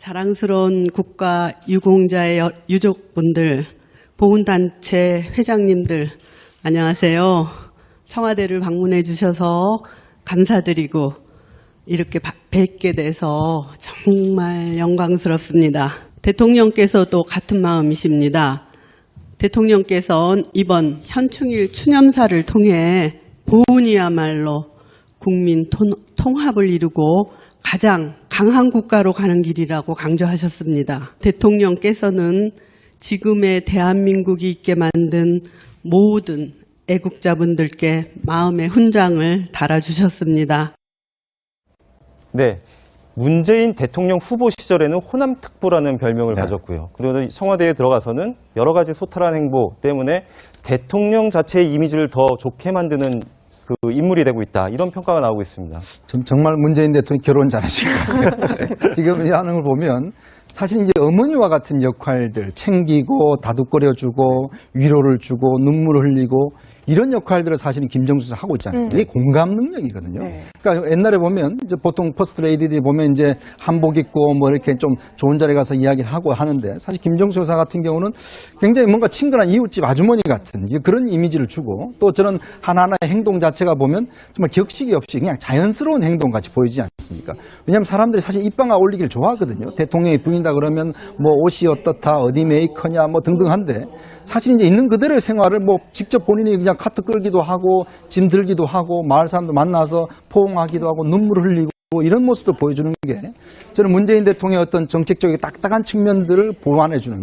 자랑스러운 국가 유공자의 유족분들, 보훈단체 회장님들, 안녕하세요. 청와대를 방문해 주셔서 감사드리고 이렇게 뵙게 돼서 정말 영광스럽습니다. 대통령께서도 같은 마음이십니다. 대통령께서는 이번 현충일 추념사를 통해 보훈이야말로 국민 통합을 이루고 가장 강한 국가로 가는 길이라고 강조하셨습니다. 대통령께서는 지금의 대한민국이 있게 만든 모든 애국자분들께 마음의 훈장을 달아주셨습니다. 네, 문재인 대통령 후보 시절에는 호남특보라는 별명을 가졌고요. 그리고 청와대에 들어가서는 여러 가지 소탈한 행보 때문에 대통령 자체의 이미지를 더 좋게 만드는 그 인물이 되고 있다. 이런 평가가 나오고 있습니다. 정말 문재인 대통령 결혼 잘하신 것 같아요. 지금 하는 걸 보면 사실 이제 어머니와 같은 역할들 챙기고 다독거려주고 위로를 주고 눈물을 흘리고 이런 역할들을 사실은 김정수가 하고 있지 않습니까? 이게 공감 능력이거든요. 네. 그러니까 옛날에 보면 이제 보통 퍼스트 레이디들이 보면 이제 한복 입고 뭐 이렇게 좀 좋은 자리에 가서 이야기를 하고 하는데 사실 김정수 여사 같은 경우는 굉장히 뭔가 친근한 이웃집 아주머니 같은 그런 이미지를 주고 또 저는 하나하나의 행동 자체가 보면 정말 격식이 없이 그냥 자연스러운 행동같이 보이지 않습니까? 왜냐하면 사람들이 사실 입방아 올리기를 좋아하거든요. 대통령이 부인다 그러면 뭐 옷이 어떻다, 어디 메이커냐 뭐 등등한데 사실 이제 있는 그대로의 생활을 뭐 직접 본인이 그냥 카트 끌기도 하고 짐 들기도 하고 마을 사람들 만나서 포옹하기도 하고 눈물을 흘리고 이런 모습도 보여주는 게 저는 문재인 대통령의 어떤 정책적인 딱딱한 측면들을 보완해주는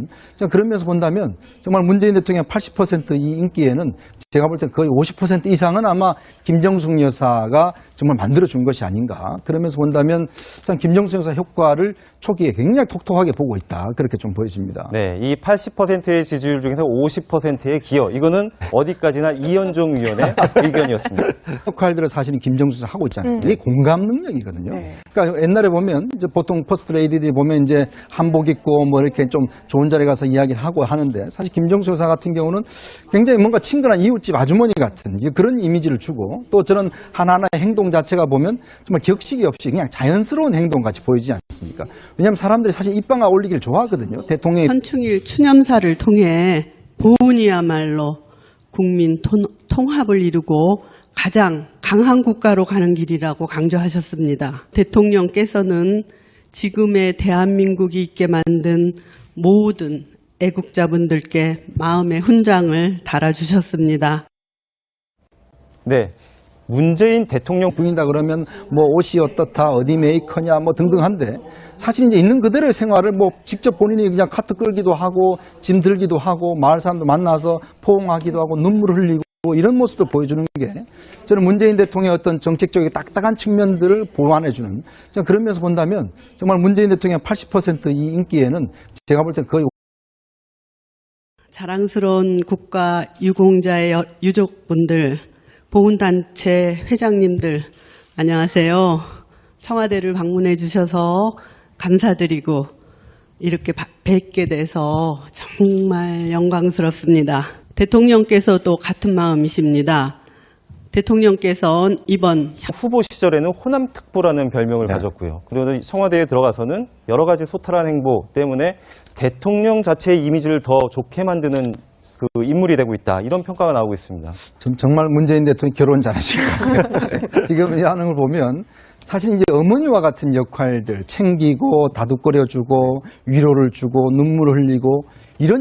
그런 면에서 본다면 정말 문재인 대통령의 80% 이 인기에는 제가 볼 때 거의 50% 이상은 아마 김정숙 여사가 정말 만들어준 것이 아닌가. 그러면서 본다면 참 김정숙 여사 효과를 초기에 굉장히 톡톡하게 보고 있다. 그렇게 좀 보여집니다. 네, 이 80%의 지지율 중에서 50%의 기여. 이거는 어디까지나 이현종 의원의 의견이었습니다. 역할들을 사실은 김정숙 여사 하고 있지 않습니까? 이게 공감 능력이거든요. 그러니까 옛날에 보면 이제 보통 퍼스트 레이디들이 보면 이제 한복 입고 뭐 이렇게 좀 좋은 자리에 가서 이야기를 하고 하는데 사실 김정숙 여사 같은 경우는 굉장히 뭔가 친근한 이웃집 아주머니 같은 그런 이미지를 주고 또 저는 하나하나의 행동 자체가 보면 정말 격식이 없이 그냥 자연스러운 행동같이 보이지 않습니까? 왜냐하면 사람들이 사실 입방아 올리기를 좋아하거든요. 대통령이 현충일 추념사를 통해 보훈이야말로 국민 통합을 이루고 가장 강한 국가로 가는 길이라고 강조하셨습니다. 대통령께서는 지금의 대한민국이 있게 만든 모든 애국자분들께 마음의 훈장을 달아주셨습니다. 네, 문재인 대통령 부인다 그러면 뭐 옷이 어떻다, 어디 메이커냐 뭐 등등한데 사실 이제 있는 그대로의 생활을 뭐 직접 본인이 그냥 카트 끌기도 하고 짐 들기도 하고 마을 사람들 만나서 포옹하기도 하고 눈물을 흘리고 이런 모습도 보여주는 게 저는 문재인 대통령의 어떤 정책적인 딱딱한 측면들을 보완해주는 그런 면에서 본다면 정말 문재인 대통령의 80% 이 인기에는 제가 볼 때 거의 자랑스러운 국가 유공자의 유족분들, 보훈단체 회장님들, 안녕하세요. 청와대를 방문해 주셔서 감사드리고 이렇게 뵙게 돼서 정말 영광스럽습니다. 대통령께서도 같은 마음이십니다. 대통령께서는 이번 후보 시절에는 호남특보라는 별명을 가졌고요. 그리고 청와대에 들어가서는 여러 가지 소탈한 행보 때문에 대통령 자체의 이미지를 더 좋게 만드는 그 인물이 되고 있다. 이런 평가가 나오고 있습니다. 정말 문재인 대통령 결혼 잘하신 것 같아요. 지금 하는 걸 보면 사실 이제 어머니와 같은 역할들 챙기고 다독거려주고 위로를 주고 눈물을 흘리고 이런